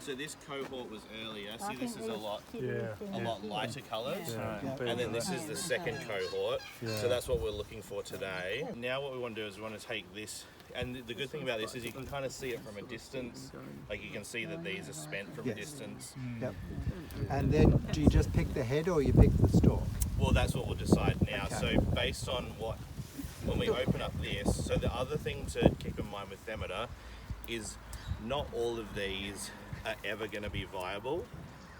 this cohort was earlier. See, this is a lot lighter colours, and then this is the second cohort. So that's what we're looking for today. Now what we want to do is we want to take this, and the good thing about this is you can kind of see it from a distance. Like you can see that these are spent from a distance. Yep. And then do you just pick the head or you pick the stalk? Well, that's what we'll decide now. So based on when we open up this, so the other thing to keep in mind with Demeter is not all of these are ever going to be viable.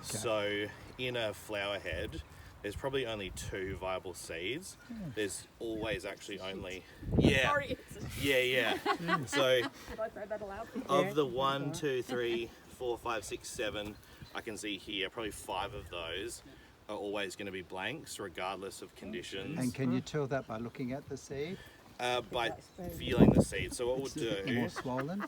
So in a flower head, there's probably only 2 viable seeds. There's always actually only So of the 1, 2, 3, 4, 5, 6, 7, I can see here probably 5 of those are always going to be blanks regardless of conditions. And can you tell that by looking at the seed? By feeling the seed. So what we'll do, more swollen?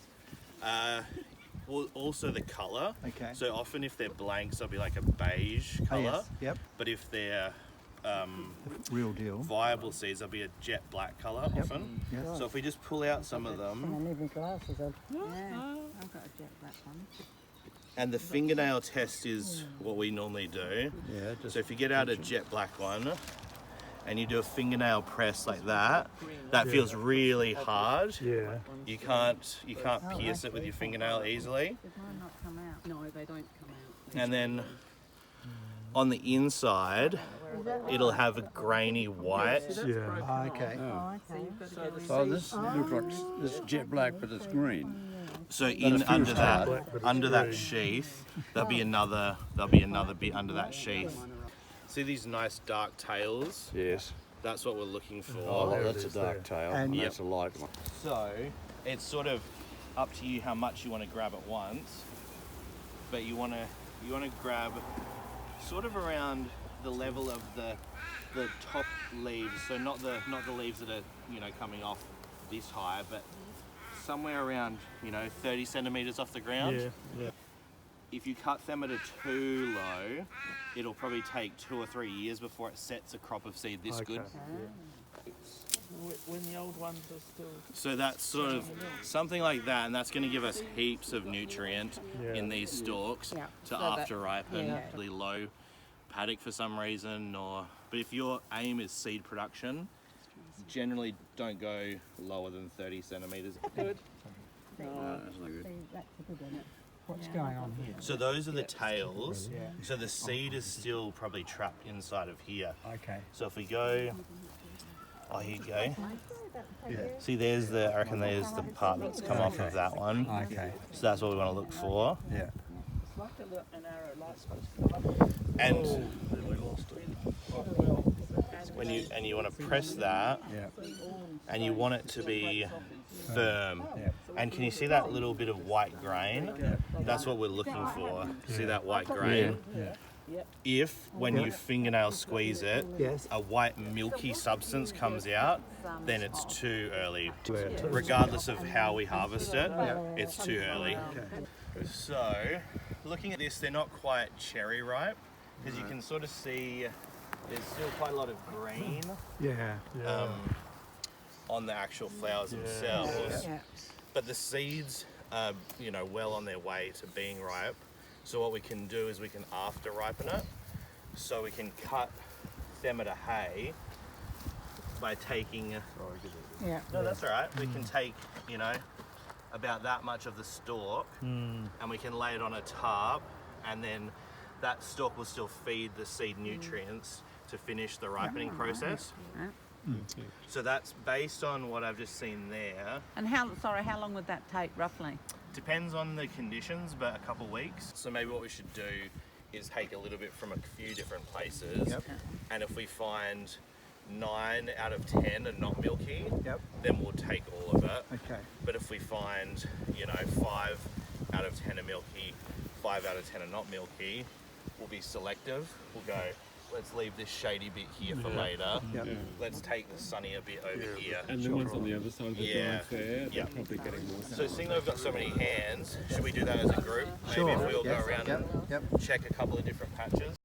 Well, also the colour. Okay. So often if they're blanks, they'll be like a beige colour. Yes. Yep. But if they're real deal viable seeds, they'll be a jet black colour often. Yes. So if we just pull out some of them. I need my glasses on. Yeah, I've got a jet black one. And the fingernail test is what we normally do. Yeah. So if you get out a jet black one and you do a fingernail press like that, that feels really hard. Yeah. You can't pierce it with your fingernail easily. Did mine not come out? No, they don't come out. And then on the inside, it'll have a grainy white. Yeah. Okay. So this looks like this jet black, but it's green. So under that sheath, there'll be another bit under that sheath. See these nice dark tails? Yes. That's what we're looking for. Oh, that's a dark tail. And that's a light one. So it's sort of up to you how much you want to grab at once, but you want to grab sort of around the level of the top leaves. So not the leaves that are coming off this high, but somewhere around 30 centimeters off the ground. Yeah. If you cut Demeter too low, it'll probably take 2 or 3 years before it sets a crop of seed this good. When the old ones are still... So that's sort of something like that, and that's going to give us heaps of nutrient in these stalks to after ripen. Really low paddock for some reason, but if your aim is seed production, generally don't go lower than 30 centimeters. Good. No, that's not good. What's going on here? So those are the tails. So the seed is still probably trapped inside of here. Okay. So if we go, here you go. See, I reckon there's the part that's come off of that one. Okay. So that's what we want to look for. Yeah. It's like an arrow light's supposed to come up. And when you want to press that, and you want it to be firm. And can you see that little bit of white grain? That's what we're looking for. See that white grain? If, when you fingernail squeeze it, a white milky substance comes out, then it's too early. Regardless of how we harvest it, it's too early. So, looking at this, they're not quite cherry ripe, because you can sort of see there's still quite a lot of green on the actual flowers themselves. But the seeds are, well on their way to being ripe. So what we can do is we can after ripen it. So we can cut Demeter hay by taking... No, that's all right. We can take, about that much of the stalk and we can lay it on a tarp, and then that stalk will still feed the seed nutrients to finish the ripening process. So that's based on what I've just seen there. And how long would that take roughly? Depends on the conditions, but a couple weeks. So maybe what we should do is take a little bit from a few different places. And if we find 9 out of 10 are not milky, then we'll take all of it. But if we find, 5 out of 10 are milky, 5 out of 10 are not milky, we'll be selective. We'll go, let's leave this shady bit here for later. Let's take the sunnier bit over here. And the ones on the other side of the dry fair, they're probably getting more. So seeing that we've got so many hands, should we do that as a group? Maybe if we all go around and check a couple of different patches.